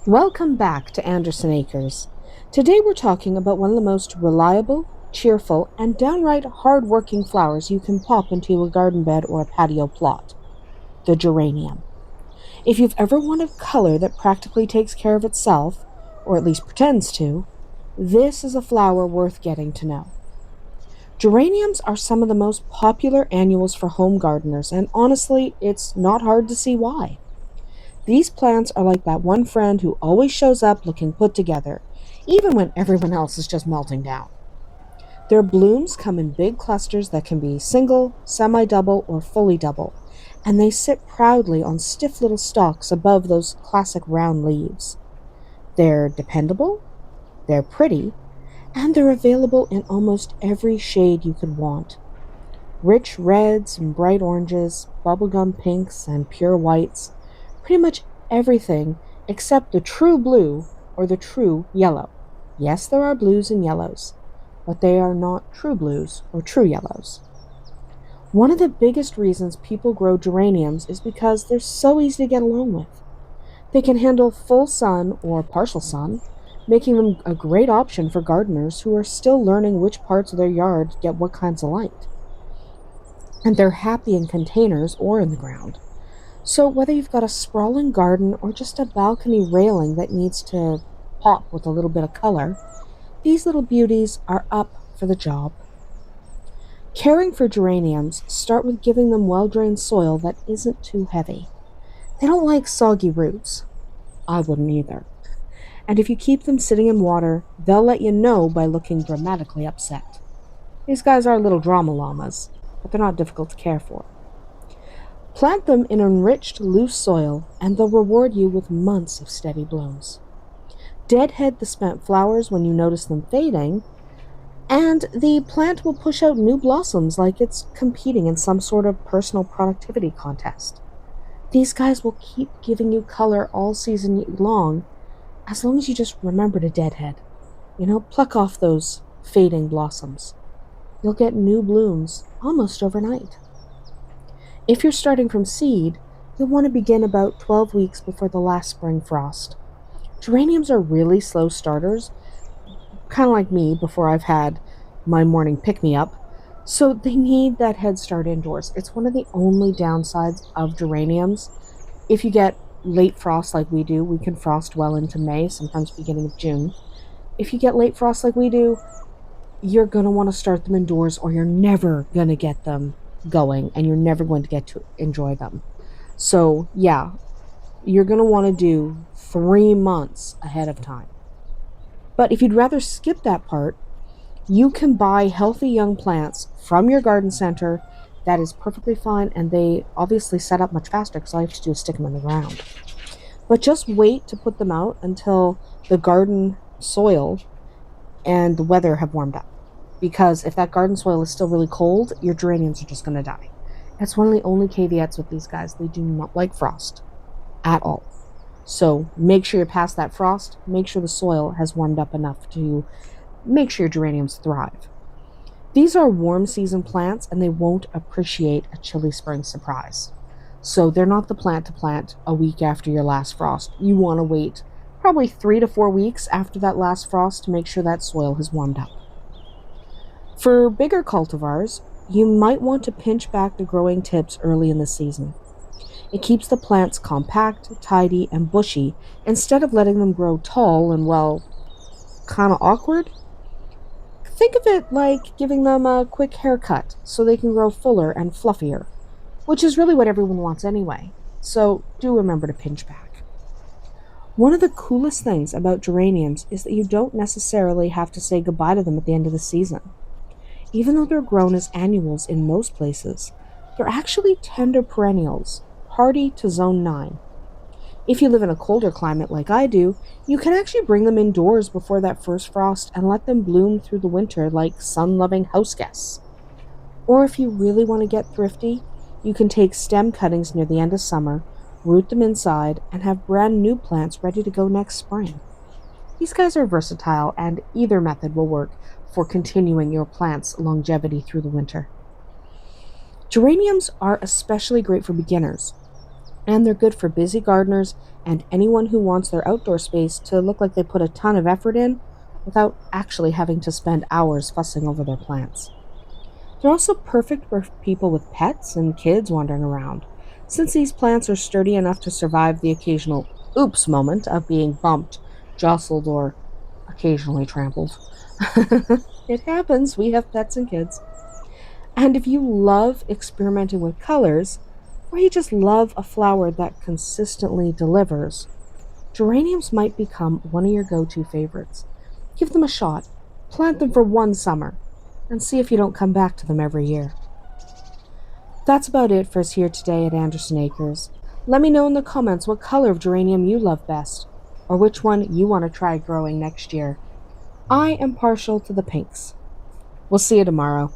Welcome back to Anderson Acres. Today we're talking about one of the most reliable, cheerful, and downright hard-working flowers you can pop into a garden bed or a patio plot, the geranium. If you've ever wanted color that practically takes care of itself, or at least pretends to, this is a flower worth getting to know. Geraniums are some of the most popular annuals for home gardeners, and honestly, it's not hard to see why. These plants are like that one friend who always shows up looking put together, even when everyone else is just melting down. Their blooms come in big clusters that can be single, semi double, or fully double, and they sit proudly on stiff little stalks above those classic round leaves. They're dependable, they're pretty, and they're available in almost every shade you could want. Rich reds and bright oranges, bubblegum pinks and pure whites, pretty much everything except the true blue or the true yellow. Yes, there are blues and yellows, but they are not true blues or true yellows. One of the biggest reasons people grow geraniums is because they're so easy to get along with. They can handle full sun or partial sun, making them a great option for gardeners who are still learning which parts of their yard get what kinds of light. And they're happy in containers or in the ground. So, whether you've got a sprawling garden or just a balcony railing that needs to pop with a little bit of color, these little beauties are up for the job. Caring for geraniums, start with giving them well drained soil that isn't too heavy. They don't like soggy roots. I wouldn't either. And if you keep them sitting in water, they'll let you know by looking dramatically upset. These guys are little drama llamas, but they're not difficult to care for. Plant them in enriched, loose soil, and they'll reward you with months of steady blooms. Deadhead the spent flowers when you notice them fading, and the plant will push out new blossoms like it's competing in some sort of personal productivity contest. These guys will keep giving you color all season long, as long as you just remember to deadhead. Pluck off those fading blossoms. You'll get new blooms almost overnight. If you're starting from seed, you'll want to begin about 12 weeks before the last spring frost. Geraniums are really slow starters, kind of like me before I've had my morning pick-me-up, so they need that head start indoors. It's one of the only downsides of geraniums. If you get late frost like we do, we can frost well into May, sometimes beginning of June. If you get late frost like we do, you're going to want to start them indoors or you're never going to get them going and you're never going to get to enjoy them. So, yeah, you're going to want to do 3 months ahead of time. But if you'd rather skip that part, you can buy healthy young plants from your garden center. That is perfectly fine, and they obviously set up much faster because all you have to do is stick them in the ground. But just wait to put them out until the garden soil and the weather have warmed up. Because if that garden soil is still really cold, your geraniums are just going to die. That's one of the only caveats with these guys. They do not like frost at all. So make sure you're past that frost. Make sure the soil has warmed up enough to make sure your geraniums thrive. These are warm season plants and they won't appreciate a chilly spring surprise. So they're not the plant to plant a week after your last frost. You want to wait probably 3 to 4 weeks after that last frost to make sure that soil has warmed up. For bigger cultivars, you might want to pinch back the growing tips early in the season. It keeps the plants compact, tidy, and bushy instead of letting them grow tall and, well, kind of awkward. Think of it like giving them a quick haircut so they can grow fuller and fluffier, which is really what everyone wants anyway. So do remember to pinch back. One of the coolest things about geraniums is that you don't necessarily have to say goodbye to them at the end of the season. Even though they're grown as annuals in most places, they're actually tender perennials, hardy to zone 9. If you live in a colder climate like I do, you can actually bring them indoors before that first frost and let them bloom through the winter like sun-loving house guests. Or if you really want to get thrifty, you can take stem cuttings near the end of summer, root them inside, and have brand new plants ready to go next spring. These guys are versatile, and either method will work for continuing your plant's longevity through the winter. Geraniums are especially great for beginners. And they're good for busy gardeners and anyone who wants their outdoor space to look like they put a ton of effort in without actually having to spend hours fussing over their plants. They're also perfect for people with pets and kids wandering around, since these plants are sturdy enough to survive the occasional oops moment of being bumped, jostled, or occasionally trampled. It happens, we have pets and kids. And if you love experimenting with colors, or you just love a flower that consistently delivers, geraniums might become one of your go to favorites. Give them a shot, plant them for one summer, and see if you don't come back to them every year. That's about it for us here today at Anderson Acres. Let me know in the comments what color of geranium you love best, or which one you want to try growing next year. I am partial to the pinks. We'll see you tomorrow.